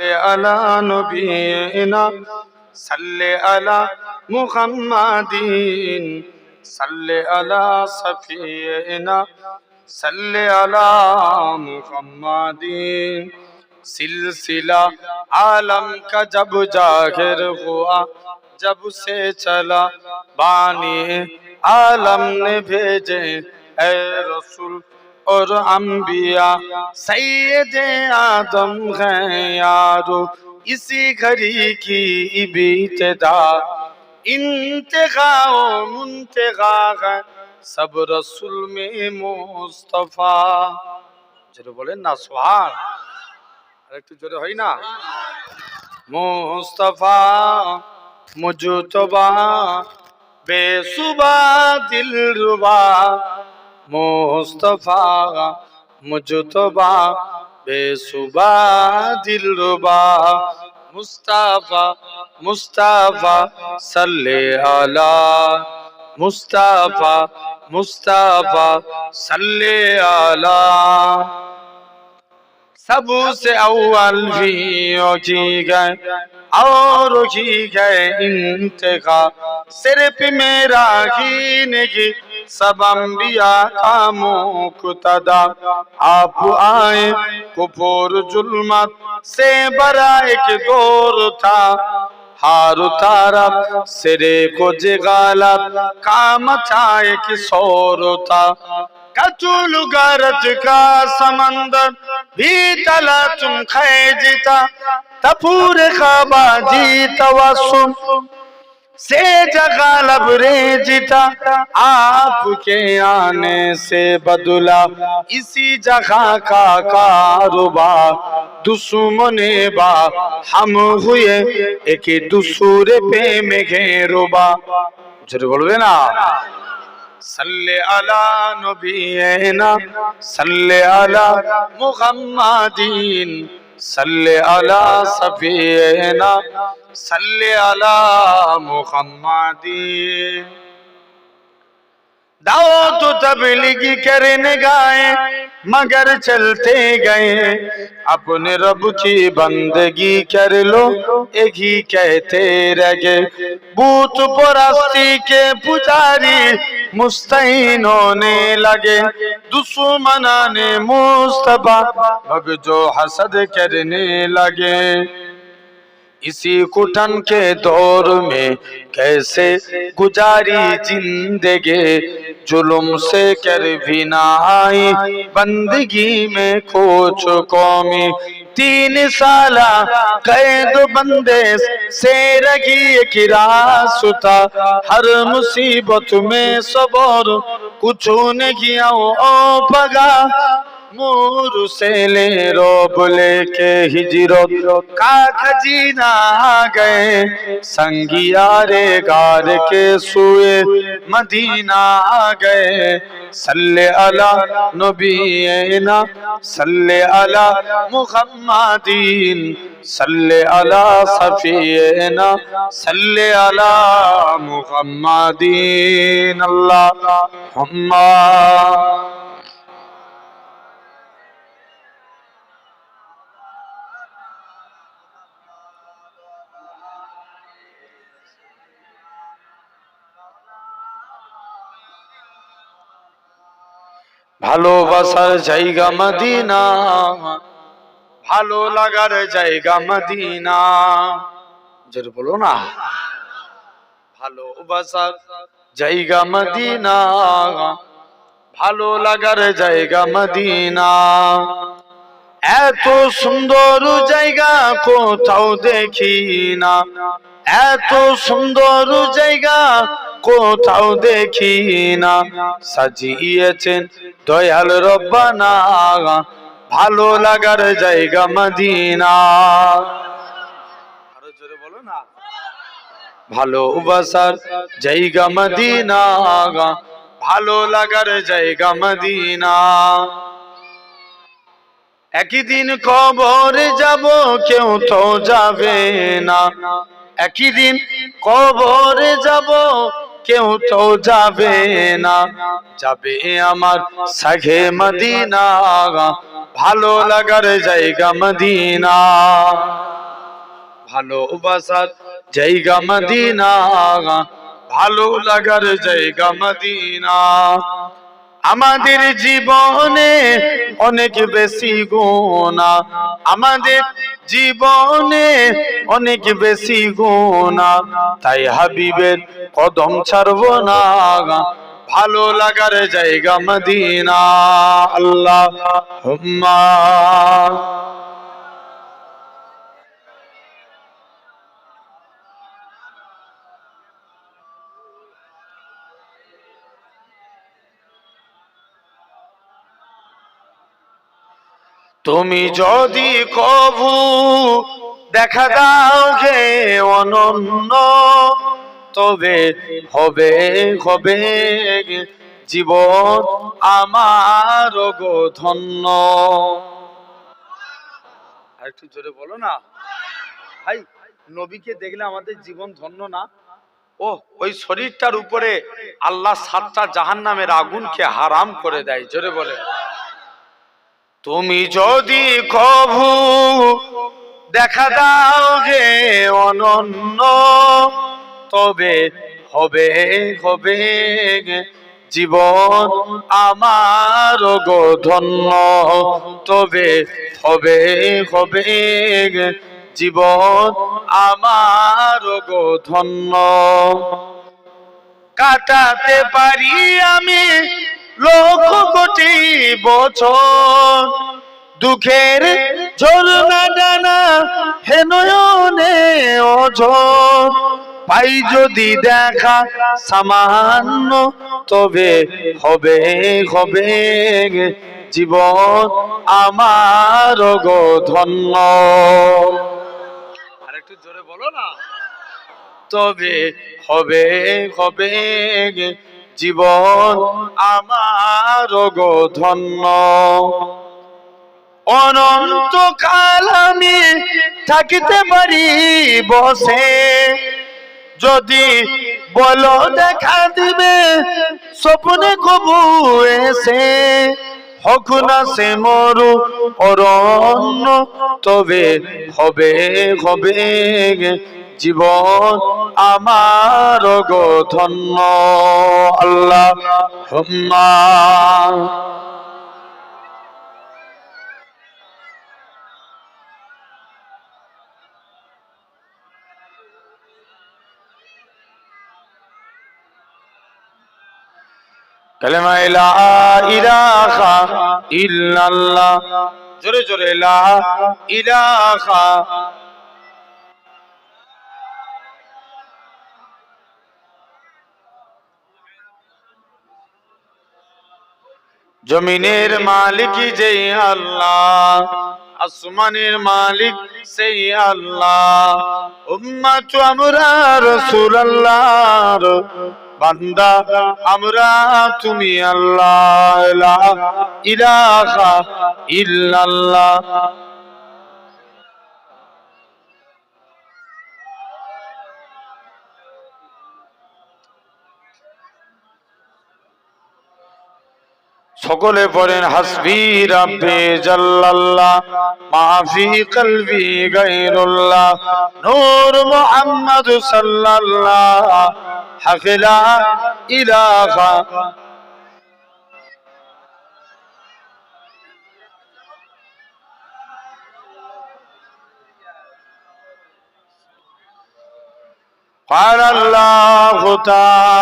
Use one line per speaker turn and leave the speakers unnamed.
সাল্লি আলা নবিয়িনা সাল্লি আলা মুহাম্মাদিন সাল্লি আলা সফিয়িনা সাল্লি আলা মুহাম্মাদিন सिलसिला आलम का जब जाहिर हुआ जब से चला बानी आलम ने भेजे ऐ रसूल और अंबिया सैयद आदम हैं यारो इसी घड़ी की इब्तिदा इंतहा व मुंतहा है सब रसूल में मुस्तफा जरूर बोले ना सुभान একটু জোরে হয় না মুস্তাফা মুজতবা বেসুবা দিলরুবা মুস্তাফা মুজতবা বেসুবা দিলরুবা মুস্তাফা মুস্তাফা সাল্লি আলা মুস্তাফা মুস্তাফা সাল্লি আলা सबसे अव्वल भी की गए और की गए इंतखा सिर्फ मेरा ही नहीं सब अंबिया का मुक्तदा आप आए कुफर जुल्मत से बड़ा एक दौर था हार उतारा सिरे को जगालत काम था एक शोर था कचूल गरज का समंदर भी तला तुम खैजिता तपूर खाबाजी तवसुम से जगा लबरेजिता आपके आने से बदला इसी जगह का कारोबार दुश्मने बा हम हुए एक दूसरे पे में घेरुबा जरूर बोलबे ना सल्ले अला नबीना सल्ले अला मुहम्मदीन सल्ले अला सफीना सल्ले अला मुहम्मदीन दावत तबलीग करने गए मगर चलते गए अपने रब की बंदगी कर लो एक ही कहते रह गए बूत परस्ती के पुजारी मुस्तईन होने लगे दुश्मना ने मुस्तफा भग जो हसद करने लगे इसी कुटन के दौर में कैसे गुजारी जिंदगी जुल्म से कर भी ना आई बंदगी में खोच कौमी 3 साला कैद बंदे से रगी किरासुता हर मुसीबत में सबर कुछ न किया ओ पगा मोर से ले रो बोले के हिजरत का खजीना गए संगियारे गार के सुए मदीना गए सल्ले अला नबीना सल्ले अला मुहम्मदीन सल्ले अला सफीना सल्ले अला मुहम्मदीन अल्लाहुम्मा ভালোবাসার জায়গা মদিনা ভালো লাগার জায়গা মদিনা জোরে বলো না ভালোবাসার জায়গা মদিনা ভালো লাগার জায়গা মদিনা এত সুন্দর জায়গা কোথাও দেখি না এত সুন্দর জায়গা কোথাও দেখি না সাজিয়েছেন দয়াল রব্বানা ভালো লাগার জায়গা মদিনা আরো জোরে বলো না ভালোবাসার জায়গা মদিনা ভালো লাগার জায়গা মদিনা একই দিন কবরে যাব কেউ তো যাবে না একই দিন কবরে যাব কেউ তো যাবে না যাবে আমার সাঘে মদিনা ভালো লাগার জায়গা মদিনা ভালোবাসার জায়গা মদিনা, ভালো লাগার জায়গা মদিনা। আমাদের জীবনে অনেক বেশি গুনাহ, আমাদের জীবনে অনেক বেশি গুনাহ, তাই হাবিবের কদম ছাড়বো না, ভালো লাগার জায়গা মদিনা। আল্লাহুম্মা। তুমি যদি কভু দেখা দাও গে অনন্য, তবে হবে হবে জীবন আমার গো ধন্য। আর একটু জোরে বলো না ভাই, নবীকে দেখলে আমাদের জীবন ধন্য না? ও ওই শরীরটার উপরে আল্লাহ 7টা জাহান্নামের আগুনকে হারাম করে দেয়, জোরে বলে। তুমি যদি কভু দেখা দাও গে অনন্য, তবে হবে হবে জীবন আমার গো ধন্য, তবে হবে হবে জীবন আমার গো ধন্য। কাটাতে পারি আমি লক্ষ কোটি বছর, দুঃখের ঝরনা ডানা হে নয়নে ওঝর, পাই যদি দেখা সামান্য, তবে হবে হবে জীবন আমার গো ধন্য। আরেকটু জোরে বলো না। তবে হবে হবে জীবন আমার গো ধন্য। অনন্তকাল আমি থাকিতে পারি বসে, যদি বলো দেখা দিবে স্বপ্নে কবু এসে, হোক না সে মরু অরণ্য, তবে হবে হবে জীবন আমার গো ধন্য। আল্লাহুম্মা। কালেমা লা ইলাহা ইল্লাল্লাহ, জোরে জোরে লা ইলাহা। জমিনের মালিক যেই আল্লাহ, আসমানের মালিক সেই আল্লাহ, উম্মত আমরা রাসূলুল্লাহর বান্দা আমরা, তুমি আল্লাহ, লা ইলাহা ইল্লাল্লাহ। সকলে পড়েন হাসবি রাব্বি জাল্লাল্লাহ, মাফি কলবি গায়রুল্লাহ, নূর মুহাম্মদ সাল্লাল্লাহ, হক লা ইলাহা। قال الله تعالى